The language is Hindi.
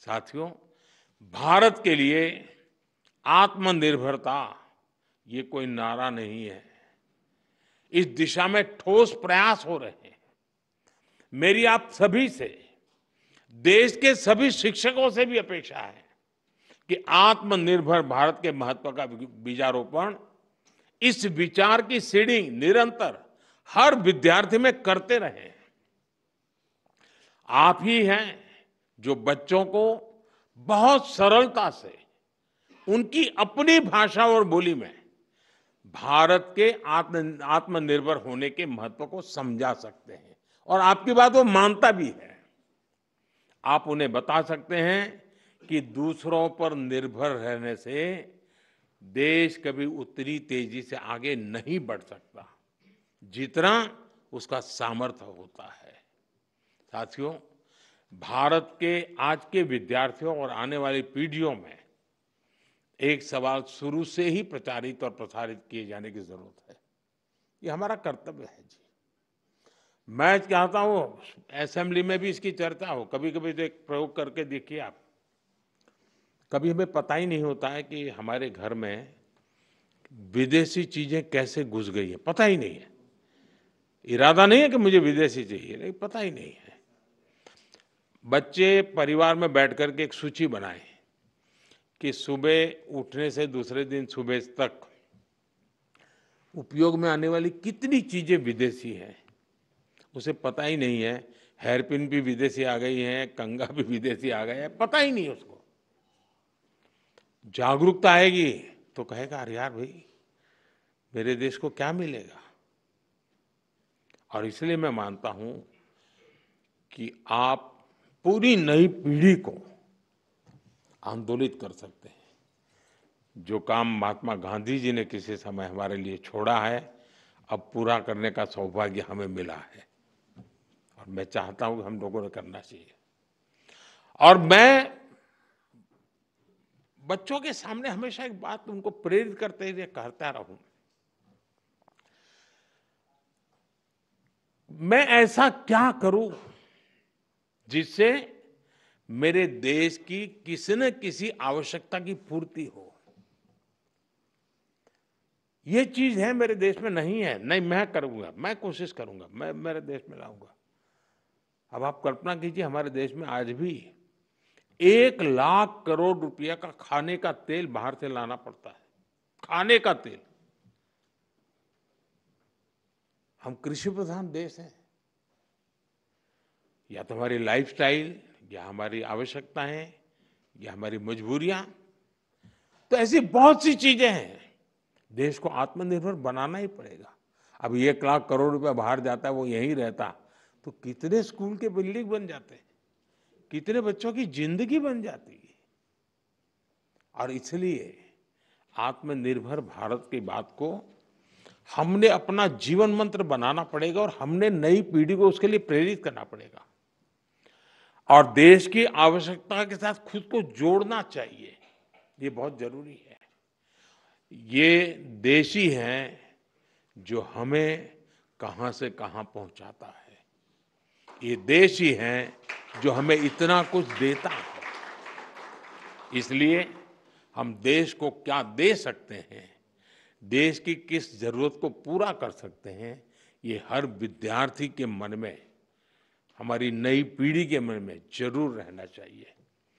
साथियों, भारत के लिए आत्मनिर्भरता ये कोई नारा नहीं है। इस दिशा में ठोस प्रयास हो रहे हैं। मेरी आप सभी से, देश के सभी शिक्षकों से भी अपेक्षा है कि आत्मनिर्भर भारत के महत्व का बीजारोपण, इस विचार की सीडिंग निरंतर हर विद्यार्थी में करते रहें। आप ही हैं जो बच्चों को बहुत सरलता से उनकी अपनी भाषा और बोली में भारत के आत्मनिर्भर होने के महत्व को समझा सकते हैं और आपकी बात वो मानता भी है। आप उन्हें बता सकते हैं कि दूसरों पर निर्भर रहने से देश कभी उतनी तेजी से आगे नहीं बढ़ सकता जितना उसका सामर्थ्य होता है। साथियों, भारत के आज के विद्यार्थियों और आने वाली पीढ़ियों में एक सवाल शुरू से ही प्रचारित और प्रसारित किए जाने की जरूरत है। ये हमारा कर्तव्य है जी। मैं चाहता हूं असेंबली में भी इसकी चर्चा हो। कभी कभी तो एक प्रयोग करके देखिए आप। कभी हमें पता ही नहीं होता है कि हमारे घर में विदेशी चीजें कैसे घुस गई है, पता ही नहीं है। इरादा नहीं है कि मुझे विदेशी चाहिए, लेकिन पता ही नहीं है। बच्चे परिवार में बैठ करके एक सूची बनाएं कि सुबह उठने से दूसरे दिन सुबह तक उपयोग में आने वाली कितनी चीजें विदेशी हैं। उसे पता ही नहीं है। हेयरपिन भी विदेशी आ गई है, कंघा भी विदेशी आ गया है, पता ही नहीं उसको। जागरूकता आएगी तो कहेगा अरे यार भाई, मेरे देश को क्या मिलेगा। और इसलिए मैं मानता हूं कि आप पूरी नई पीढ़ी को आंदोलित कर सकते हैं। जो काम महात्मा गांधी जी ने किसी समय हमारे लिए छोड़ा है, अब पूरा करने का सौभाग्य हमें मिला है और मैं चाहता हूं कि हम लोगों ने करना चाहिए। और मैं बच्चों के सामने हमेशा एक बात उनको प्रेरित करते हुए कहता रहूं, मैं ऐसा क्या करूं जिससे मेरे देश की किसी न किसी आवश्यकता की पूर्ति हो। ये चीज है मेरे देश में नहीं है। नहीं, मैं करूंगा, मैं कोशिश करूंगा, मैं मेरे देश में लाऊंगा। अब आप कल्पना कीजिए, हमारे देश में आज भी 1 लाख करोड़ रुपया का खाने का तेल बाहर से लाना पड़ता है। खाने का तेल। हम कृषि प्रधान देश हैं। या तो हमारी लाइफस्टाइल, या हमारी आवश्यकताएं, या हमारी मजबूरियां। तो ऐसी बहुत सी चीजें हैं। देश को आत्मनिर्भर बनाना ही पड़ेगा। अब 1 लाख करोड़ रुपया बाहर जाता है, वो यहीं रहता तो कितने स्कूल के बिल्डिंग बन जाते, कितने बच्चों की जिंदगी बन जाती। और इसलिए आत्मनिर्भर भारत की बात को हमने अपना जीवन मंत्र बनाना पड़ेगा और हमने नई पीढ़ी को उसके लिए प्रेरित करना पड़ेगा और देश की आवश्यकता के साथ खुद को जोड़ना चाहिए। ये बहुत जरूरी है। ये देश ही है जो हमें कहां से कहां पहुंचाता है। ये देश ही है जो हमें इतना कुछ देता है। इसलिए हम देश को क्या दे सकते हैं, देश की किस जरूरत को पूरा कर सकते हैं, ये हर विद्यार्थी के मन में, हमारी नई पीढ़ी के मन में जरूर रहना चाहिए।